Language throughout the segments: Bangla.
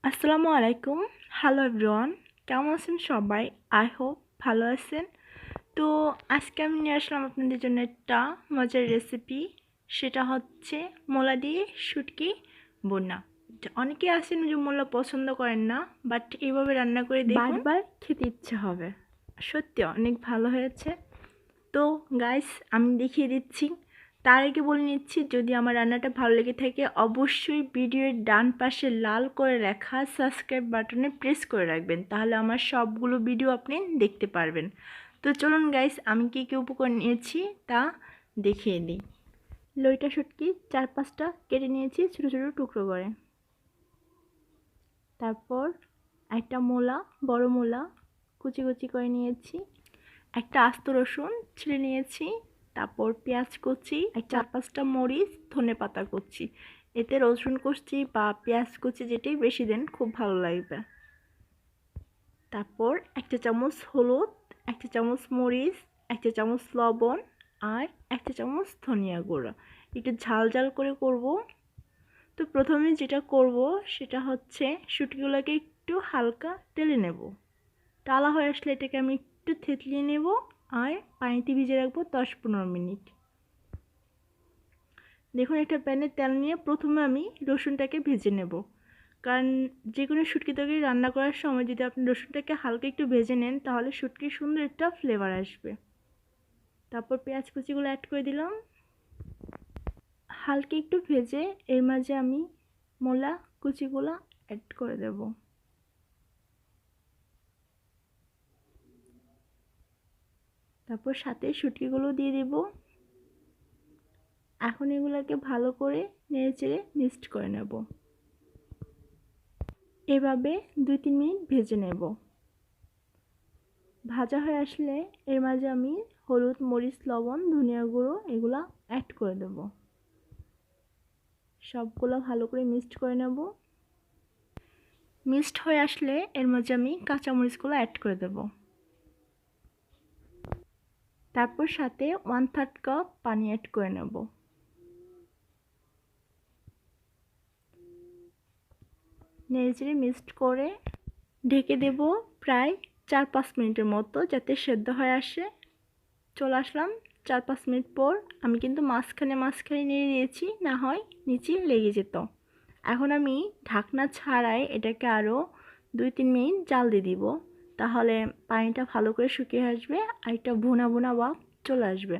আসসালামু আলাইকুম। হ্যালো এভরিওয়ান, কেমন আছেন সবাই? আই হোপ ভালো আছেন। তো আজকে আমি নিয়ে আসলাম আপনাদের জন্য একটা মজার রেসিপি। সেটা হচ্ছে মোলা দিয়ে শুটকি বোনা। অনেকে আছেন যে মোলা পছন্দ করেন না, বাট এইভাবে রান্না করে দেখুন, বারবার খেতে ইচ্ছে হবে। সত্যি অনেক ভালো হয়েছে। তো গাইস, আমি দেখিয়ে দিচ্ছি। তার আগে বলে নিচ্ছি, যদি আমার রান্নাটা ভালো লেগে থাকে অবশ্যই ভিডিওর ডান পাশে লাল করে লেখা সাবস্ক্রাইব বাটনে প্রেস করে রাখবেন, তাহলে আমার সবগুলো ভিডিও আপনি দেখতে পারবেন। তো চলুন গাইস, আমি কী কী উপকরণ নিয়েছি তা দেখিয়ে দিই। লইটা শুটকি 4-5টা কেটে নিয়েছি ছোটো ছোটো টুকরো করে। তারপর একটা মোলা, বড় মোলা কুচি কুচি করে নিয়েছি। একটা আস্ত রসুন ছিলে নিয়েছি। তারপর পেঁয়াজ কুচি, 4-5টা মরিচ, ধনেপাতা কুচি। এতে রসুন কুচি বা পেঁয়াজ কুচি যেটাই বেশি দেন খুব ভালো লাগবে। তারপর 1 চা চামচ হলুদ, 1 চা চামচ মরিচ, 1 চা চামচ লবণ আর 1 চা চামচ ধনিয়া গুঁড়ো। একটু ঝাল ঝাল করে করব। তো প্রথমে যেটা করব সেটা হচ্ছে শুটকিগুলোকে একটু হালকা তেলে নেব। টালা হয়ে আসলে এটাকে আমি একটু থেতলিয়ে নেব আর পানিতে ভিজিয়ে রাখবো 10-15 মিনিট। দেখুন, একটা প্যানে তেল নিয়ে প্রথমে আমি রসুনটাকে ভেজে নেব, কারণ যে কোনো শুটকি তরকারি রান্না করার সময় যদি আপনি রসুনটাকে হালকা একটু ভেজে নেন তাহলে শুটকির সুন্দর একটা ফ্লেভার আসবে। তারপর পেঁয়াজ কুচিগুলো অ্যাড করে দিলাম। হালকা একটু ভেজে এর মাঝে আমি মোলা কুচিগুলো অ্যাড করে দেব। তারপর সাথে শুটকিগুলো দিয়ে দেব। এখন এগুলোকে ভালো করে নেড়েচেড়ে মিক্সড করে নেব। এভাবে 2-3 মিনিট ভেজে নেব। ভাজা হয়ে আসলে এর মাঝে আমি হলুদ, মরিচ, লবণ, ধনিয়া গুঁড়ো এগুলো অ্যাড করে দেব। সবগুলো ভালো করে মিক্সড করে নেব। মিক্সড হয়ে আসলে এর মাঝে আমি কাঁচামরিচগুলো অ্যাড করে দেব। তারপর সাথে 1/3 কাপ পানি অ্যাড করে নেব। নেড়েচেড়ে মিক্সড করে ঢেকে দেব প্রায় 4-5 মিনিটের মতো, যাতে সেদ্ধ হয়ে আসে। চলে আসলাম 4-5 মিনিট পর। আমি কিন্তু মাঝখানে নেড়ে দিয়েছি, না হয় নিচে লেগে যেত। এখন আমি ঢাকনা ছাড়াই এটাকে আরও 2-3 মিনিট জাল দিয়ে দিব, তাহলে পানিটা ভালো করে শুকিয়ে আসবে আর একটা ভুনা ভুনা ভাব চলে আসবে।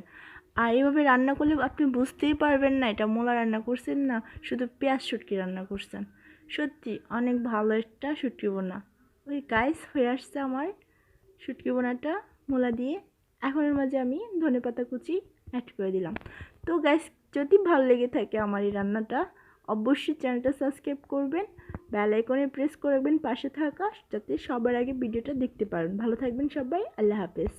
আর এইভাবে রান্না করলে আপনি বুঝতেই পারবেন না এটা মোলা রান্না করছেন না শুধু পেঁয়াজ শুটকি রান্না করছেন। সত্যি অনেক ভালো একটা শুটকি বোনা। ওই গাইস, হয়ে আসছে আমার শুটকি বোনাটা মোলা দিয়ে। এখন এর মাঝে আমি ধনেপাতা কুচি অ্যাড করে দিলাম। তো গাইস, যদি ভালো লেগে থাকে আমার এই রান্নাটা অবশ্যই চ্যানেলটা সাবস্ক্রাইব করবেন, বেল আইকনে প্রেস করবেন পাশে থাকা, যাতে সবার আগে ভিডিওটা দেখতে পারেন। ভালো থাকবেন সবাই, আল্লাহ হাফেজ।